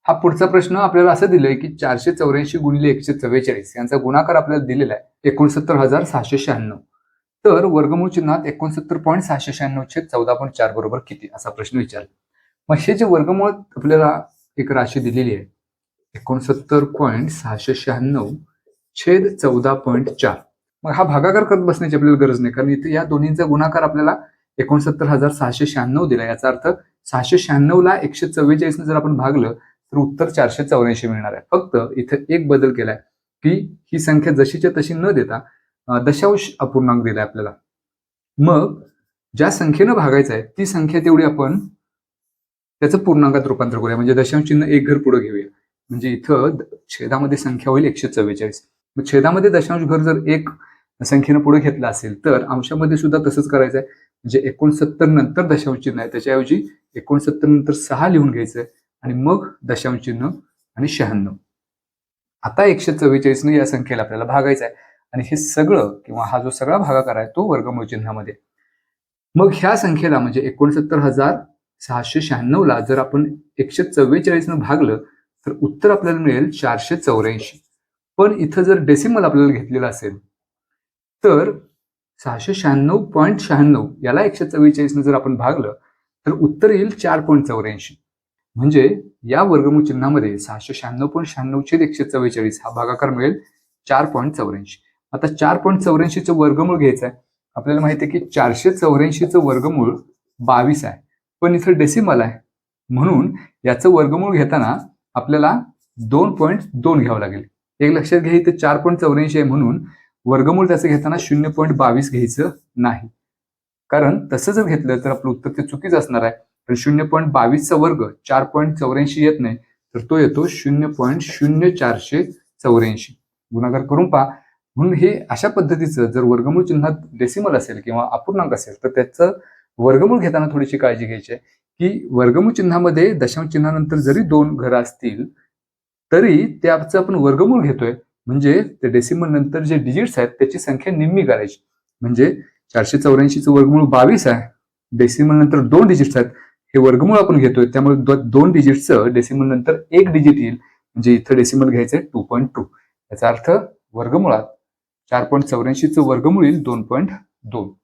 हा पुढचा प्रश्न आपल्याला असं दिलंय की 484 गुणिले 144 यांचा गुणाकार आपल्याला दिलेला आहे 69,696. तर वर्गमूळ चिन्हात 69.696 छेद 14.4 बरोबर किती असा प्रश्न विचारला. मग हे जे वर्गमूळ आपल्याला एक राशी दिलेली आहे 69.696 छेद 14.4. मग हा भागाकार करत बसण्याची आपल्याला गरज नाही, कारण इथे या दोन्हींचा गुणाकार आपल्याला 69,696 दिला. याचा अर्थ 696 ला 144 जर आपण भागलं तर उत्तर 484 मिळणार आहे. फक्त इथे एक बदल केलाय की ही संख्या जशीच्या तशी न देता दशांश अपूर्णांक दिलाय आपल्याला. मग ज्या संख्येनं भागायचं आहे ती संख्या तेवढी आपण त्याचं पूर्णांकात रूपांतर करूया, म्हणजे दशांश चिन्ह एक घर पुढे घेऊया. म्हणजे इथं छेदामध्ये संख्या होईल 144. मग छेदामध्ये दशांश घर जर एक संख्येनं पुढे घेतला असेल तर अंशामध्ये सुद्धा तसंच करायचं आहे. म्हणजे 69 नंतर दशांश चिन्ह आहे त्याच्याऐवजी 69 नंतर 6 लिहून घ्यायचं आणि मग दशांश चिन्ह आणि 96. आता 144 या संख्येला आपल्याला भागायचं आहे आणि हे सगळं किंवा हा जो सगळा भागाकार आहे तो वर्गमूळ चिन्हामध्ये. मग ह्या संख्येला म्हणजे 69,696 ला जर आपण 144 न भागलं तर उत्तर आपल्याला मिळेल 484. पण इथं जर डेसिमल आपल्याला घेतलेलं असेल तर 696.96 याला 144 जर आपण भागलं तर उत्तर येईल 4.84. म्हणजे या वर्गमूळ चिन्हामध्ये 696.96 छेद 144 हा भागाकार मिळेल 4.84. आता 4.84 वर्गमूळ घ्यायचं आहे. आपल्याला माहिती आहे की 484 वर्गमूळ 22 आहे, पण इथं डेसिमल आहे म्हणून याचं वर्गमूळ घेताना आपल्याला 2.2 घ्यावं लागेल. एक लक्षात घ्या इथे 4.84 आहे म्हणून वर्गमूळ त्याचं घेताना 0.22 घ्यायचं नाही, कारण तसं जर घेतलं तर आपलं उत्तर ते चुकीचं असणार आहे. तर 0.22चा वर्ग 4.84 येत नाही तर तो येतो 0.0484. गुणाकार करून पहा. म्हणून हे अशा पद्धतीचं जर वर्गमूळ चिन्हात डेसिमल असेल किंवा अपूर्णांक असेल तर त्याचं वर्गमूळ घेताना थोडीशी काळजी घ्यायची आहे की वर्गमूळ चिन्हामध्ये दशांश चिन्हानंतर जरी दोन घरं असतील तरी त्याचं आपण वर्गमूळ घेतोय म्हणजे ते डेसिमल नंतर जे डिजिट्स आहेत त्याची संख्या निम्मी करायची. म्हणजे 484चं वर्गमूळ 22 आहे, डेसिमल नंतर 2 डिजिट्स आहेत, हे वर्गमूळ आपण घेतोय त्यामुळे 2 डिजिटचं डेसिमल नंतर 1 डिजिट येईल. म्हणजे इथं डेसिमल घ्यायचंय 2.2. याचा अर्थ वर्गमुळात 4.84चं वर्गमूळ येईल 2.2.